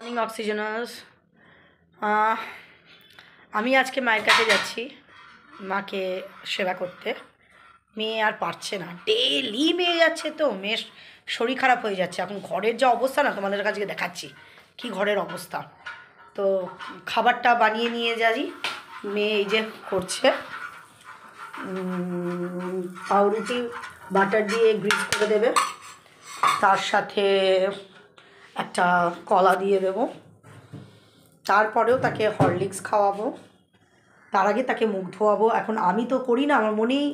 Morning অক্সিজেনাস। আমি আজকে মায়ের কাছে যাচ্ছি মাকে সেবা করতে। মেয়ে আর পারছে না, ডেলি মেয়ে যাচ্ছে, তো মেয়ের শরীর খারাপ হয়ে যাচ্ছে। এখন ঘরের যা অবস্থা না, তোমাদের কাছে দেখাচ্ছি কি ঘরের অবস্থা। তো খাবারটা বানিয়ে নিয়ে যাই, মেয়ে এই যে করছে পাউরুটি বাটার দিয়ে গ্রিস করে দেবে, তার সাথে একটা কলা দিয়ে দেবো, তারপরেও তাকে হরলিক্স খাওয়াবো, তার আগে তাকে মুখ ধোয়াবো। এখন আমি তো করি না, আমার মনেই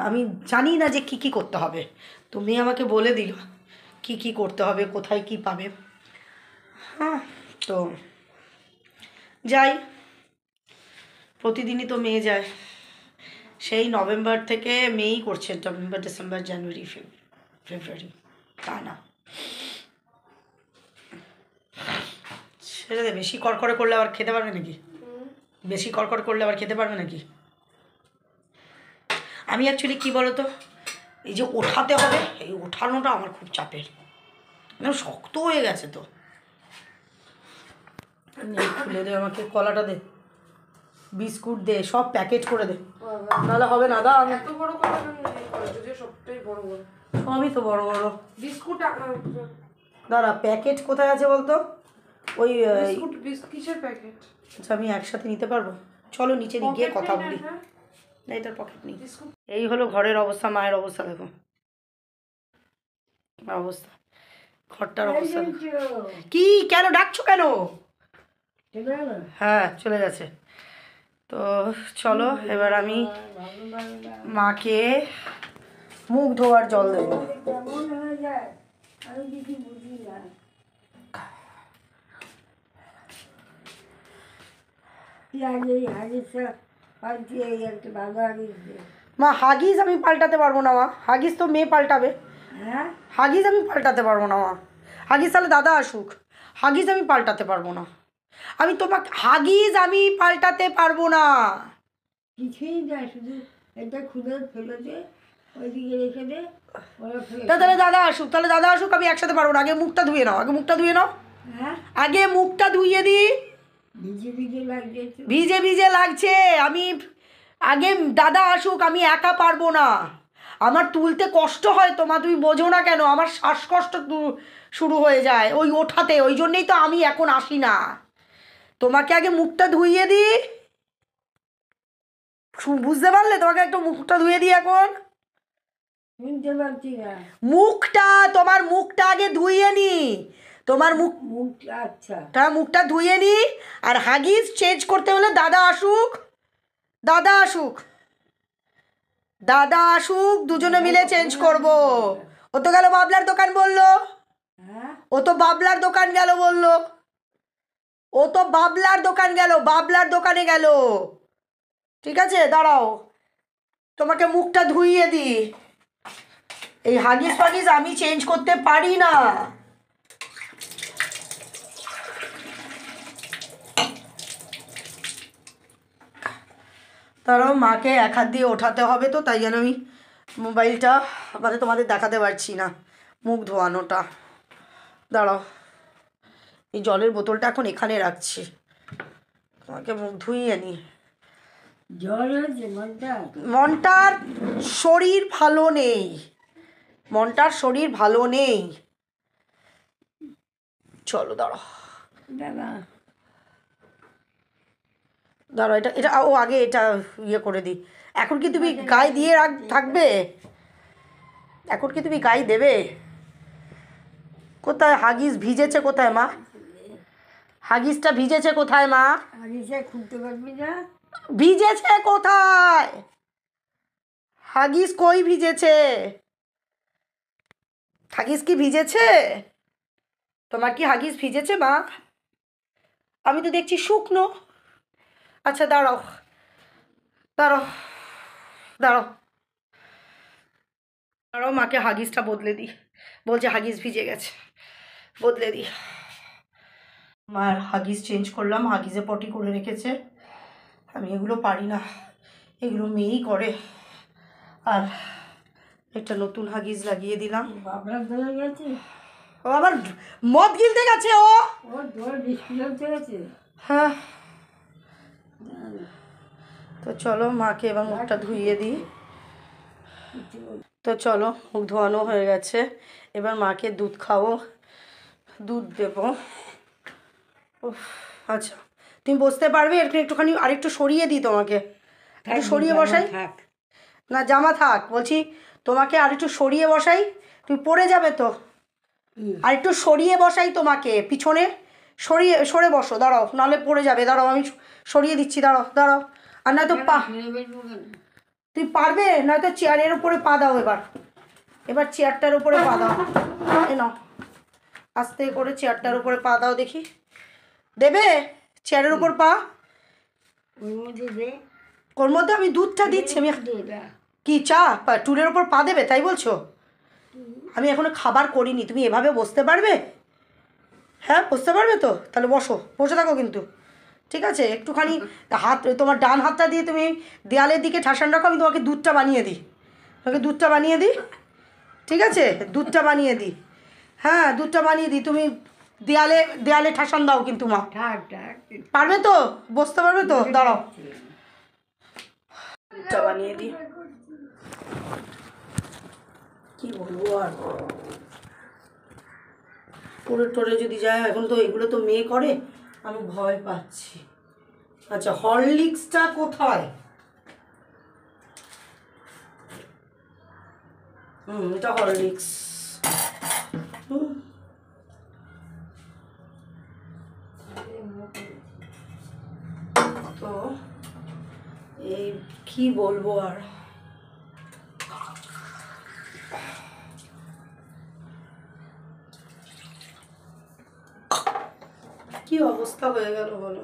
আমি জানি না যে কী করতে হবে। তো মেয়ে আমাকে বলে দিল কি করতে হবে, কোথায় কি পাবে। হ্যাঁ, তো যাই, প্রতিদিনই তো মেয়ে যায়। সেই নভেম্বর থেকে মেয়েই করছে, নভেম্বর ডিসেম্বর জানুয়ারি ফেব্রুয়ারি, তা না সেটা বেশি কড়কড়ে করলে আবার খেতে পারবে নাকি? বেশি কড়কড় করলে আবার খেতে পারবে নাকি? আমি অ্যাকচুয়ালি কী বলো তো, এই যে ওঠাতে হবে, এই ওঠানোটা আমার খুব চাপের, শক্ত হয়ে গেছে। তো খুলে দে আমাকে, কলাটা দে, বিস্কুট দে, সব প্যাকেট করে দে, নাহলে হবে না। দা আমি এত বড় কলা যদি সবটাই বড় বড়, সবই তো বড় বড় বিস্কুট। দাঁড়া, প্যাকেট কোথায় আছে বলতো? ওই বিস্কুট কিসের প্যাকেট? আচ্ছা, আমি একসাথে নিতে পারবো? চলো নিচে গিয়ে কথা বলি। না, এটার পকেট নেই। এই হলো ঘরের অবস্থা, মায়ের অবস্থা দেখো, অবস্থা, ঘরটার অবস্থা দেখো। কি, কেন ডাকছো কেন? হ্যাঁ, চলে গেছে। তো চলো এবার আমি মাকে মুখ ধোয়ার জল দেবো। মা, হাগিস আমি পাল্টাতে পারবো না মা, হাগিস তো মেয়ে পাল্টাবে। হাগিস আমি পাল্টাতে পারবো না মা, হাগিস তাহলে দাদা আসুক, হাগিস আমি পাল্টাতে পারবো না। আমি তোমাকে হাগিস আমি পাল্টাতে পারবো না, কিছুই না, শুধু এটা খুলে ফেলে দে, ওইদিকে রেখে দে। তাহলে দাদা আসুক, আমি একসাথে পারবো না। আগে মুখটা ধুয়ে নাও, হ্যাঁ, আগে মুখটা ধুইয়ে দিই। ভিজে ভিজে লাগছে, ভিজে ভিজে লাগছে, আমি আগে দাদা আসুক, আমি একা পারবো না। আমার তুলতে কষ্ট হয় তো মা, তুমি বোঝো না কেন? আমার শ্বাসকষ্ট শুরু হয়ে যায় ওই ওঠাতে, ওই জন্যেই তো আমি এখন আসি না। তোমাকে আগে মুখটা ধুইয়ে দিই, বুঝতে পারলে? তোমাকে একটু মুখটা ধুয়ে দিই এখন। শুনতে পাচ্ছি না। তোমার মুখটা আগে ধুইয়ে নি, তোমার মুখটা, আচ্ছা মুখটা ধুইয়ে নি। আর হাগিস চেঞ্জ করতে হলে দাদা আসুক, দুজনে মিলে চেঞ্জ করব। ও তো গেল বাবলার দোকান বললো, ও তো বাবলার দোকানে গেল। ঠিক আছে, দাঁড়াও, তোমাকে মুখটা ধুইয়ে দি। এই হাগিস ফাগিস আমি চেঞ্জ করতে পারি না। তারাও মাকে এক হাত দিয়ে ওঠাতে হবে, তো তাই জন্য আমি মোবাইলটা মানে তোমাদের দেখাতে পারছি না মুখ ধোয়ানোটা। দাঁড়াও, এই জলের বোতলটা এখন এখানে রাখছি, তোমাকে মুখ ধুইয়ে নি। জ্বর হয়েছে মনটার শরীর ভালো নেই, চলো দাঁড়াও, এটা ও আগে এটা ইয়ে করে দিই। এখন কি তুমি গায়ে দিয়ে থাকবে? এখন কি তুমি গায়ে দেবে? কোথায় হাগিস ভিজেছে? কোথায় মা, হাগিসটা ভিজেছে কোথায় মা? হাগিসে খুলতে পারবি না? ভিজেছে কোথায়? হাগিস কই ভিজেছে? হাগিস কি ভিজেছে? তোমার কি হাগিস ভিজেছে মা? আমি তো দেখছি শুকনো। আচ্ছা দাঁড়াও, মাকে হাগিসটা বদলে দিই, বলছে হাগিস ভিজে গেছে, বদলে দিই। মার হাগিস চেঞ্জ করলাম, হাগিসে পটি করে রেখেছে। আমি এগুলো পারি না, এগুলো মেয়েই করে। আর একটা নতুন হাগিস লাগিয়ে দিলাম। বাবলা ধরে গেছে। ও আবার মদ গিলতে গেছে ও। ওর জল বিস্কুট চলেছে। হ্যাঁ, তো চলো মাকে এবার মুখটা ধুইয়ে দিই। তো চলো মুখ ধোয়ানো হয়ে গেছে, এবার মাকে দুধ খাবো, দুধ দেবো। উফ, আচ্ছা তুমি বসতে পারবে? একটুখানি আরেকটু সরিয়ে দিই তোমাকে, একটু সরিয়ে বসাই। থাক। না জামা থাক বলছি, তোমাকে আর একটু সরিয়ে বসাই, তুমি পড়ে যাবে তো। আর একটু সরিয়ে বসাই তোমাকে, পিছনে সরে বসো, দাঁড়াও নাহলে পড়ে যাবে। দাঁড়াও আমি সরিয়ে দিচ্ছি, দাঁড়াও দাঁড়াও। আর নয়তো তুই পারবে? নয়তো চেয়ারের উপরে পা দাও। এবার চেয়ারটার উপরে পা দাও। এ নাও, আস্তে করে চেয়ারটার উপরে পা দাও দেখি। দেবে চেয়ারের উপর পা? ওর মধ্যে দে। ওর মধ্যে আমি দুধটা দিচ্ছি। আমি কি চা টুলের ওপর পা দেবে তাই বলছো? আমি এখনো খাবার করিনি, তুমি এভাবে বসতে পারবে? হ্যাঁ বসতে পারবে তো? তাহলে বসো, বসে থাকো কিন্তু, ঠিক আছে? একটুখানি হাত, তোমার ডান হাতটা দিয়ে তুমি দেয়ালের দিকে ঠাসান রাখো, আমি তোমাকে দুধটা বানিয়ে দিই। তোমাকে দুধটা বানিয়ে দিই, ঠিক আছে? দুধটা বানিয়ে দিই, হ্যাঁ দুধটা বানিয়ে দিই। তুমি দেয়ালে ঠাসান দাও কিন্তু মা। থাক থাক। পারবে তো? বসতে পারবে তো? দাঁড়াও দুধটা বানিয়ে দিই। কি বলবো আর, পড়ে টরে যদি যায়। এখন তো এগুলো তো মেয়ে করে, আমি ভয় পাচ্ছি। আচ্ছা হরলিক্সটা কোথায়? এটা হরলিক্স। তো এই কি বলবো আর, কি অবস্থা হয়ে গেল বলো।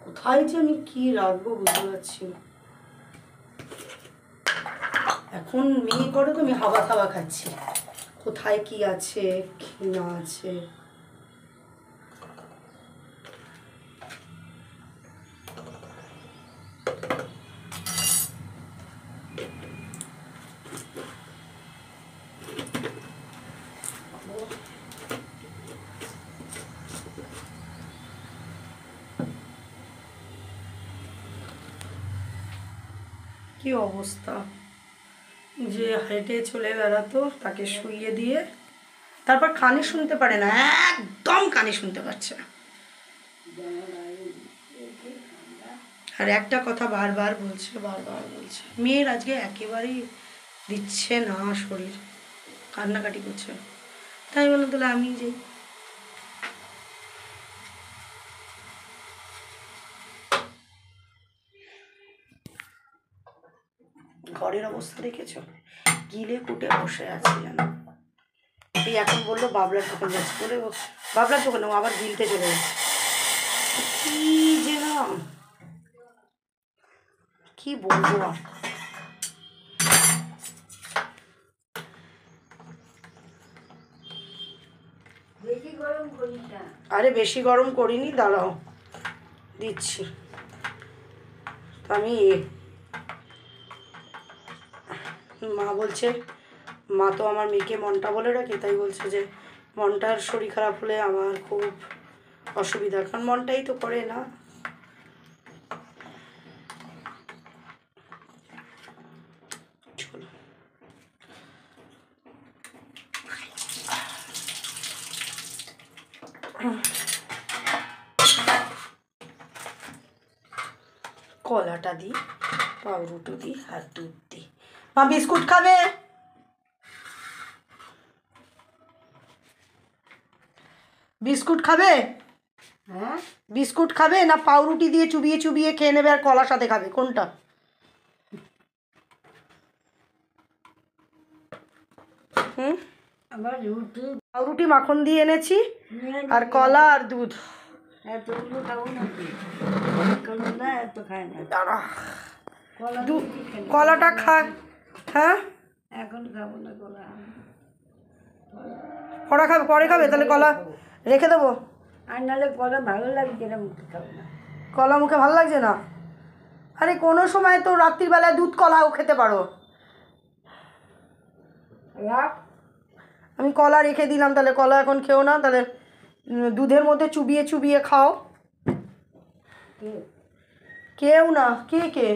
কোথায় যে আমি কি রাখবো বুঝতে পারছি না। এখন মেয়ে করে তো আমি হাওয়া খাওয়া খাচ্ছি, কোথায় কি আছে কি না আছে। কি অবস্থা, যে হেঁটে চলে বেড়াতো তাকে শুইয়ে দিয়ে তারপর কানে শুনতে পারে না, একদম কানে শুনতে পাচ্ছে না। আর একটা কথা বারবার বলছে, মেয়ের আজকে একেবারেই দিচ্ছে না শরীর, কান্নাকাটি করছে। তাই বললাম তাহলে আমি যাই। ঘরের অবস্থা দেখেছো, গিলে কুটে বসে আছে যেন। এই এখন বললো বাবলার দোকান যাচ্ছে, বলে বাবলার দোকানে ও আবার গিলতে চলে যাচ্ছে। কি যে না, কি বলবো আর। বেশি গরম করিস না। আরে বেশি গরম করিনি, দাঁড়াও দিচ্ছি। আমি মা বলছে, মা তো আমার মেয়েকে মনটা বলে রাখে, তাই বলছে যে মনটার শরীর খারাপ হলে আমার খুব অসুবিধা, কারণ মনটাই তো করে না। কলাটা দিই, পাউরুটি দিই আর দুধ দিই। মা বিস্কুট খাবে? বিস্কুট খাবে? হ্যাঁ বিস্কুট খাবে না পাউরুটি দিয়ে চুবিয়ে চুবিয়ে খেয়ে নেবে আর কলার সাথে খাবে, কোনটা? হুম, আবার রুটি পাউরুটি মাখন দিয়ে এনেছি আর কলা আর দুধ। এতগুলো খাবো নাকি? কারণ না এত খায় না। দাঁড়া, কলা কলাটা খা। হ্যাঁ এখন খাবো না কলা। পরে খাবে তাহলে কলা, রেখে দেবো? আর নাহলে কলা ভালো লাগছে না, মুখে খাবো না। কলা মুখে ভালো লাগছে না? আরে কোনো সময় তো রাত্রিবেলায় দুধ কলাও খেতে পারো। রাখ। আমি কলা রেখে দিলাম, তাহলে কলা এখন খেও না, তাহলে দুধের মধ্যে চুবিয়ে চুবিয়ে খাও। কেউ না। কে কে?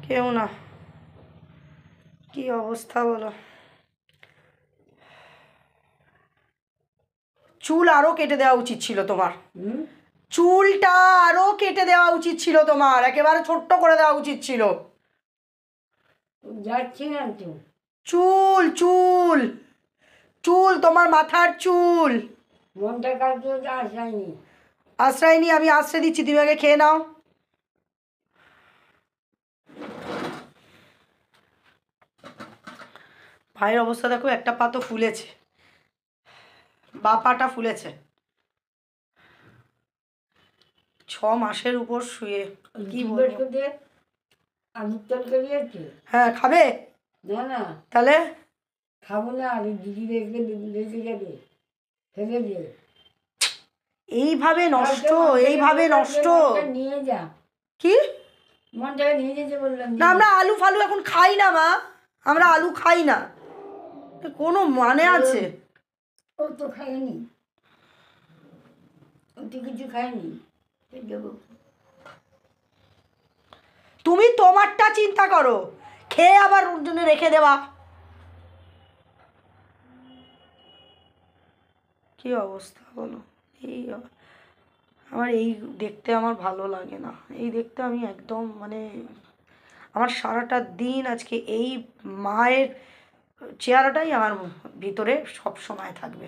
কেউ না। কি অবস্থা বলো। চুল আরও কেটে দেওয়া উচিত ছিল তোমার। চুলটা আরও কেটে দেওয়া উচিত ছিল তোমার, একেবারে ছোট্ট করে দেওয়া উচিত ছিল। যাচ্ছি না তো। চুল চুল চুল, তোমার মাথার চুল। মনটা কাটতে আসায়নি। আশ্রয় নি, আমি আশ্রয় দিচ্ছি, তুমি আগে খেয়ে নাও। ভাইয়ের অবস্থা দেখো, একটা পা তো ফুলেছে, বা পাটা ফুলেছে। 6 মাসের উপর শুয়ে কি বলবো। আলুর তরকারি আছে? হ্যাঁ, খাবে? না না, তাহলে খাবো না। আলু দিদি রেখে রেখে যাবে, ফেলে দে। এইভাবে নষ্ট, এইভাবে নষ্ট। নিয়ে যা। কি? মনটাকে নিয়ে যেতে বললাম। না, আমরা আলু ফালু এখন খাই না মা, আমরা আলু খাই না। কোনো মানে আছে? ও তো খায়নি, ও তো কিছু খায়নি। দেবো। তুমি তোমারটা চিন্তা করো, খেয়ে আবার ওর জন্য রেখে দেওয়া। কি অবস্থা বলো। এই আমার এই দেখতে আমার ভালো লাগে না, এই দেখতে আমি একদম মানে আমার সারাটা দিন আজকে এই মায়ের চেহারাটাই আমার ভিতরে সব সময় থাকবে।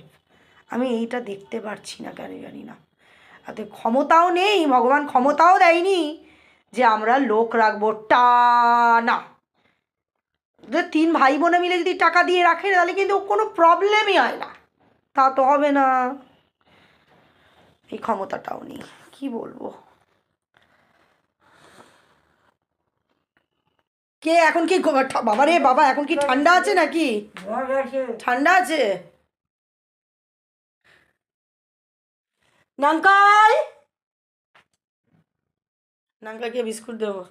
আমি এইটা দেখতে পারছি না, কেন জানি না। তাতে ক্ষমতাও নেই, ভগবান ক্ষমতাও দেয়নি যে আমরা লোক রাখবো। না, 3 ভাই বোনে মিলে যদি টাকা দিয়ে রাখে তাহলে কিন্তু কোনো প্রবলেমই হয় না, তা তো হবে না। এই ক্ষমতাটাও নেই, কি বলবো। কে এখন কি বাবা রে বাবা, এখন কি ঠান্ডা আছে নাকি? ঠান্ডা আছে? নাঙ্কাই, নাঙ্কাইকে বিস্কুট দেবো।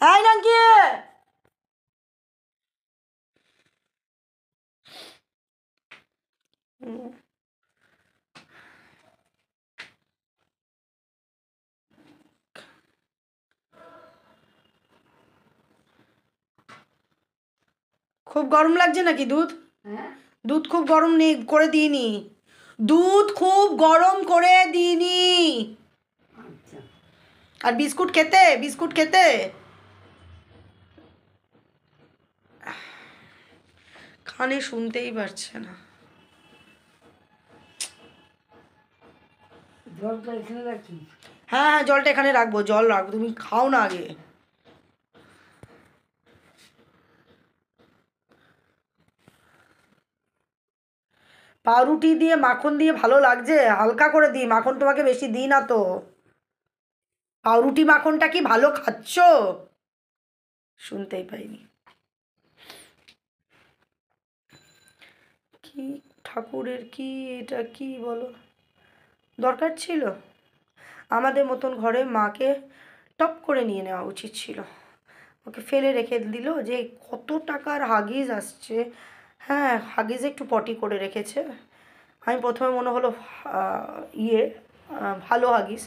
এই নাঙ্কি, খুব গরম লাগছে নাকি দুধ? হ্যাঁ, দুধ খুব গরম নেই করে দিইনি, দুধ খুব গরম করে দিইনি। আচ্ছা। আর বিস্কুট খেতে, বিস্কুট খেতে। কানে শুনতেই পারছে না। জলটা এখানে রাখি। হ্যাঁ হ্যাঁ, জলটা এখানে রাখবো, জল রাখবো, তুমি খাও না আগে। পাউরুটি দিয়ে মাখন দিয়ে ভালো লাগছে, হালকা করে দিই, মাখন তোমাকে বেশি দিই না তো। পাউরুটি মাখনটা কি ভালো খাচ্ছ? শুনতেই পাইনি। কি ঠাকুরের কি এটা, কি বলো, দরকার ছিল? আমাদের মতন ঘরে মাকে টপ করে নিয়ে নেওয়া উচিত ছিল, ওকে ফেলে রেখে দিল। যে কত টাকার হাগিজ আসছে, হ্যাঁ হাগিজে একটু পটি করে রেখেছে। আমি প্রথমে মনে হলো ভালো হাগিস,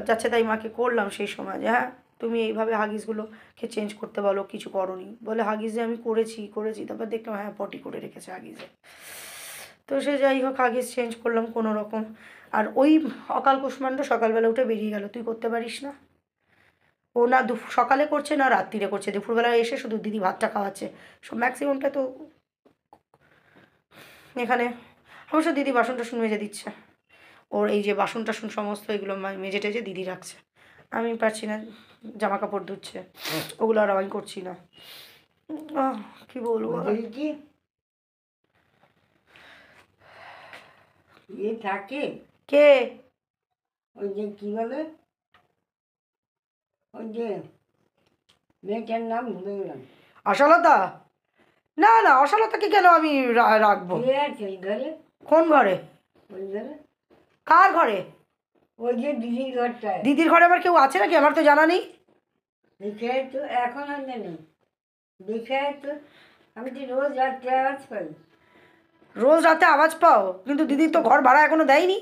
যাচ্ছে তাই মাকে করলাম সেই সময় যে হ্যাঁ তুমি এইভাবে হাগিসগুলোকে চেঞ্জ করতে বলো, কিছু করোনি বলে। হাগিসে আমি করেছি তারপর দেখলাম হ্যাঁ পটি করে রেখেছে হাগিসে। তো সে যাই হোক, হাগিস চেঞ্জ করলাম কোনো রকম। আর ওই অকাল কুষ্মাণ্ড সকালবেলা উঠে বেরিয়ে গেল, তুই করতে পারিস না। ও না সকালে করছে না রাত্রিরে করছে, দুপুরবেলা এসে শুধু দিদি ভাতটা খাওয়াচ্ছে। সব ম্যাক্সিমামটা তো এখানে অবশ্য দিদি বাসন টাসন মেজে দিচ্ছে, ওর এই যে বাসন টাসন সমস্ত এগুলো মেজে টেজে দিদি রাখছে। আমি পারছি না, জামা কাপড় ধুচ্ছে, ওগুলো আর আমি করছি না। কি বলবো কি থাকে? কে? ওই যে কি বলে, ওই যে মেয়েটার নাম ভুলে গেলাম। আশালতা? না না, অশালতাকে কেন আমি রাখবো? কে আছে ওই ঘরে? কোন ঘরে? ওই ঘরে কার ঘরে? ওই যে দিদির ঘরটায়। দিদির ঘরে আবার কেউ আছে নাকি? আমার তো জানা নেই। দেখে আয় তো, এখন আর জানি। দেখে আয় তো, আমি তো রোজ রাত্রে আওয়াজ পাই। রোজ রাতে আওয়াজ পাও, কিন্তু দিদি তো ঘর ভাড়া এখনো দেয়নি।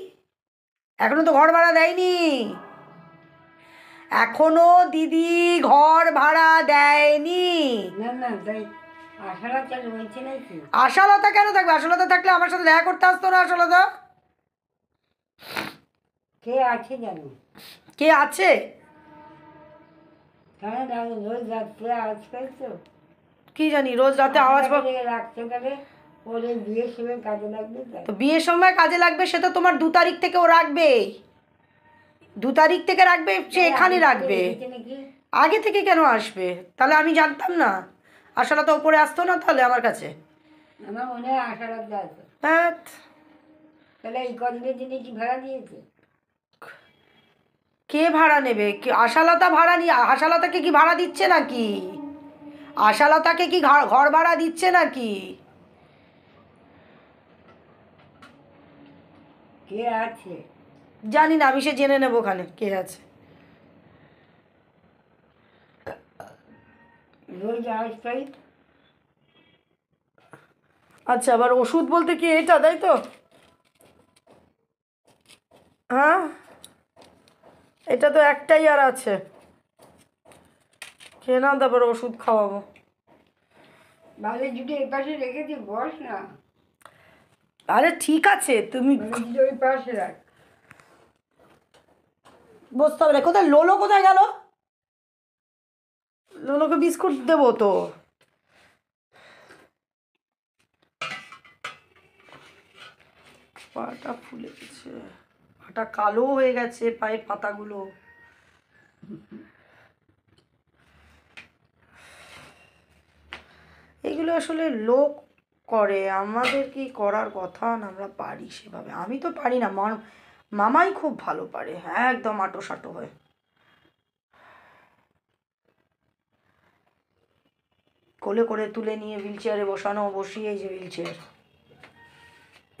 এখনো তো ঘর ভাড়া দেয়নি। এখনো দিদি ঘর ভাড়া দেয়নি। না না, তাই আশারা চাল রয়েছে নাকি? আশালতা কেন থাকবে? আশালতা থাকলে আমার সাথে দেখা করতে আসতো না আশালতা? কে আছে জানো? কে আছে? হ্যাঁ না, রোজ রাত্রে আওয়াজ পাই তো। কি জানি, রোজ রাতে আওয়াজ পাও। রাখতে গেলে ওর এই বিয়ের সময় কাজে লাগবে তাই। তো বিয়ের সময় কাজে লাগবে, সেটা তোমার 2 তারিখ থেকে ও রাখবে। 2 তারিখ থেকে রাখবে, সে এখানে রাখবে। দেখেছে নাকি? আগে থেকে কেন আসবে? তাহলে আমি জানতাম না? আশালতা ওপরে আসতো না তাহলে আমার কাছে? আমার মনে হয় আশারাতে আছে। হ্যাঁ। তাহলে এই কদিনের জন্য কি ভাড়া দিয়েছে? কে ভাড়া নেবে? আশালতা ভাড়া নিয়ে, আশালতাকে কি ভাড়া দিচ্ছে নাকি? আশালতাকে কি ঘর ভাড়া দিচ্ছে নাকি? কে আছে? জানি না, আমি সে জেনে নেবো ওখানে কে আছে। রোজ আওয়াজ পাই। আচ্ছা, আবার ওষুধ বলতে কি এটা, তাই তো? হ্যাঁ, এটা তো একটাই আর আছে। খেয়ে নাও, তারপর ওষুধ খাওয়াবো। বালের জুটে এই পাশে রেখেছি, বস না। আরে ঠিক আছে, তুমি বালের জুটে ওই পাশে রাখ। বসতে হবে না। কোথায় লোলো? কোথায় গেল? লোলোকে বিস্কুট দেবো তো। পাটা ফুলে গেছে, পাটা কালো হয়ে গেছে, পায়ের পাতাগুলো। এগুলো আসলে লোক করে, আমাদের কি করার কথা না? আমরা পারি সেভাবে? আমি তো পারি না। মামাই খুব ভালো পারে, হ্যাঁ, একদম আটো সাটো হয়ে। কোলে করে তুলে নিয়ে হুইল চেয়ারে বসানো, বসিয়ে, এই যে হুইল চেয়ার,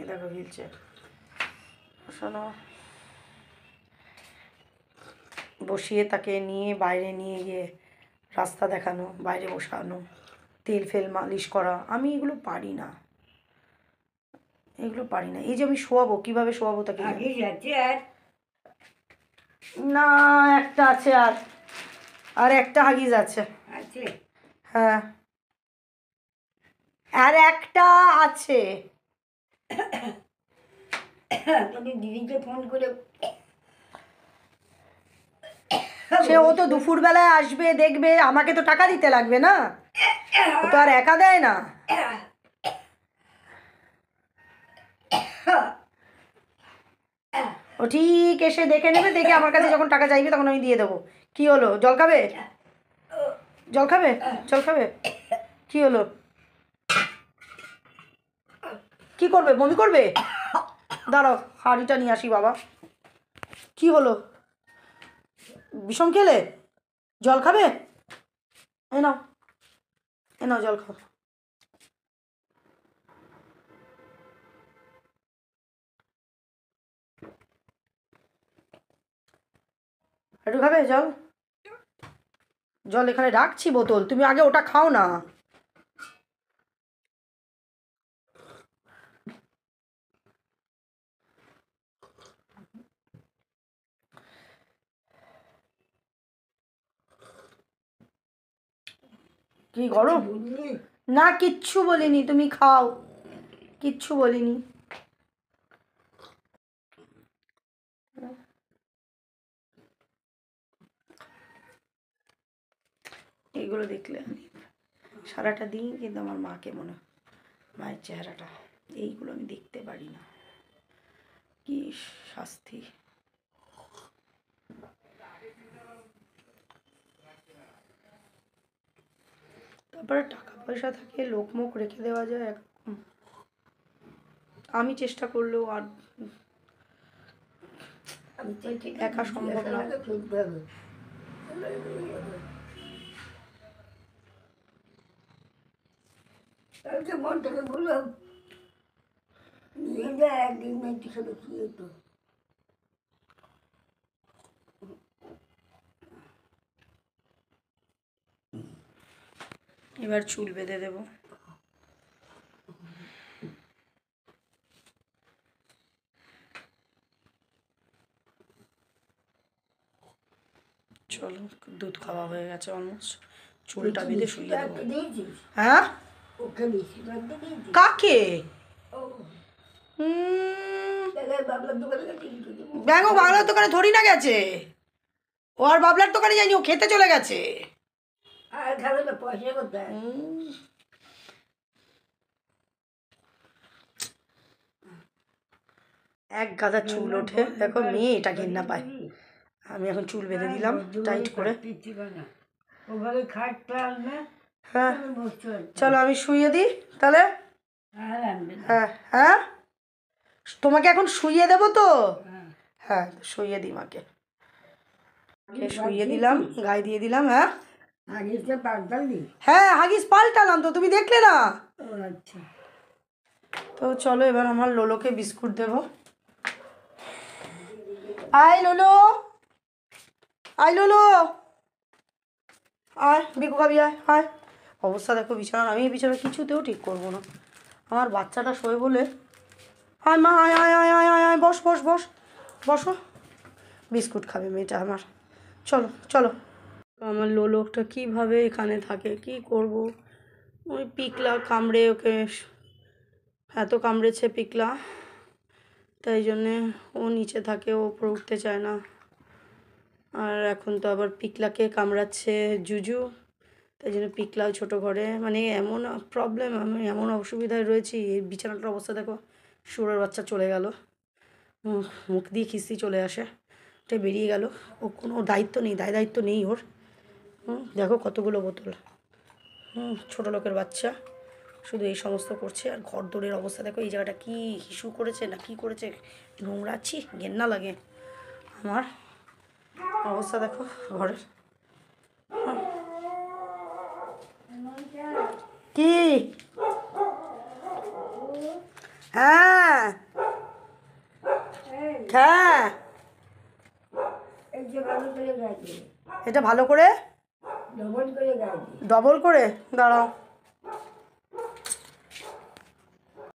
এ দেখো হুইল চেয়ার বসানো, বসিয়ে তাকে নিয়ে বাইরে নিয়ে গিয়ে রাস্তা দেখানো, বাইরে বসানো, তেল ফেল মালিশ করা। আমি এগুলো পারি না, এগুলো পারি না। এই যে আমি শোয়াবো, কিভাবে শোয়াবো তাকে? আগে যাচ্ছে আর না, একটা আছে, আর একটা হাগিজ আছে। আছে। হ্যাঁ, আর একটা আছে। তুমি দিদিকে ফোন করে সে ও তো দুপুরবেলায় আসবে, দেখবে, আমাকে তো টাকা দিতে লাগবে না? ও তো আর একা দেয় না। ও ঠিক এসে দেখে নেবে, দেখে আমার কাছে যখন টাকা চাইবে তখন আমি দিয়ে দেবো। কি হলো, জল খাবে? জল খাবে? জল খাবে? কি হলো? কি করবে? বমি করবে? দাঁড়াও, হাঁড়িটা নিয়ে আসি বাবা। কি হলো? বিষম খেলে? জল খাবে? এ নাও, এ নাও, জল খাও। একটু খাবে জল? জল এখানে রাখছি বোতল, তুমি আগে ওটা খাও না। কি গরম? বুঝলি? না, কিচ্ছু বলিনি, তুমি খাও, কিচ্ছু বলিনি। এইগুলো দেখলে আমি সারাটা দিন কিন্তু আমার মাকে মনে হয়, মায়ের চেহারাটা, এইগুলো আমি দেখতে পারি না। কি শাস্তি! তারপরে টাকা পয়সা থাকে, লোকমুখ রেখে দেওয়া যায় একরকম। আমি চেষ্টা করলেও আর আমি তো ঠিক একা সম্ভব না। চলতে হবে। কালকে মনটাকে বললাম নিয়ে যায় একদিন মেয়েটির সাথে কি হতো। এবার চুল বেঁধে দেবো। চলো, দুধ খাওয়া হয়ে গেছে অলমোস্ট, চুলটা বেঁধে শুয়ে দেবো। দিয়েছিস হ্যাঁ, ওকে বেশি বাড়তে দিয়েছিস? কাকে? ও বাবলার দোকানে গেছে ব্যাঙও বাংলার দোকানে ধরি না গেছে, ও আর বাবলার দোকানে যায়নি, ও খেতে চলে গেছে। আর খাবে না, পয়সা কোথায়? এক গাদা চুল ওঠে, দেখো মেয়ে এটা ঘেন্না পায়। আমি এখন চুল বেঁধে দিলাম টাইট করে। ওভাবে খাটতে আসবে, হ্যাঁ বসতে হবে। চলো আমি শুইয়ে দিই তাহলে। আর আনবে না। হ্যাঁ হ্যাঁ, তোমাকে এখন শুইয়ে দেবো তো? হ্যাঁ। হ্যাঁ শুইয়ে দিই মাকে। শুইয়ে দিলাম, গায়ে দিয়ে দিলাম। হ্যাঁ আগেটা পাল্টালি? হ্যাঁ, হাগিস পাল্টালাম তো, তুমি দেখলে না? ও আচ্ছা। তো চলো এবার আমার লোলোকে বিস্কুট দেবো। আয় লোলো, আয় লোলো, আয় বিকু খাবি, আয় আয়। অবস্থা দেখো বিছানার, আমি এই বিছানা কিছুতেও ঠিক করবো না। আমার বাচ্চাটা শোয় বলে। আয় মা, আয় আয় আয় আয় আয় আয়, বস বস বস, বসো। বিস্কুট খাবে মেয়েটা আমার। চলো চলো। আমার লোলোকটা কীভাবে এখানে থাকে, কি করব? ওই পিকলা কামড়ে ওকে, এত কামড়েছে পিকলা, তাই জন্যে ও নিচে থাকে, ও উপরে উঠতে চায় না। আর এখন তো আবার পিকলাকে কামড়াচ্ছে জুজু, তাই জন্য পিকলাও ছোটো ঘরে। মানে এমন প্রবলেম, আমি এমন অসুবিধায় রয়েছি। এই বিছানাটার অবস্থা দেখো, শুয়োরের বাচ্চা চলে গেল, মুখ দিয়ে খিস্তি চলে আসে, এটা বেরিয়ে গেল। ও কোনো দায়িত্ব নেই, দায়িত্ব নেই ওর। দেখো কতগুলো বোতল। ছোটো লোকের বাচ্চা শুধু এই সমস্ত করছে। আর ঘর দৌড়ের অবস্থা দেখো, এই জায়গাটা কি হিসু করেছে না কি করেছে, নোংরাচ্ছি, ঘেন্না লাগে আমার অবস্থা দেখো ঘরের। কি? হ্যাঁ হ্যাঁ, এই যে ভালো করে গাইছে, এটা ভালো করে ডবল করে গাইছে। ডবল করে দাঁড়াও।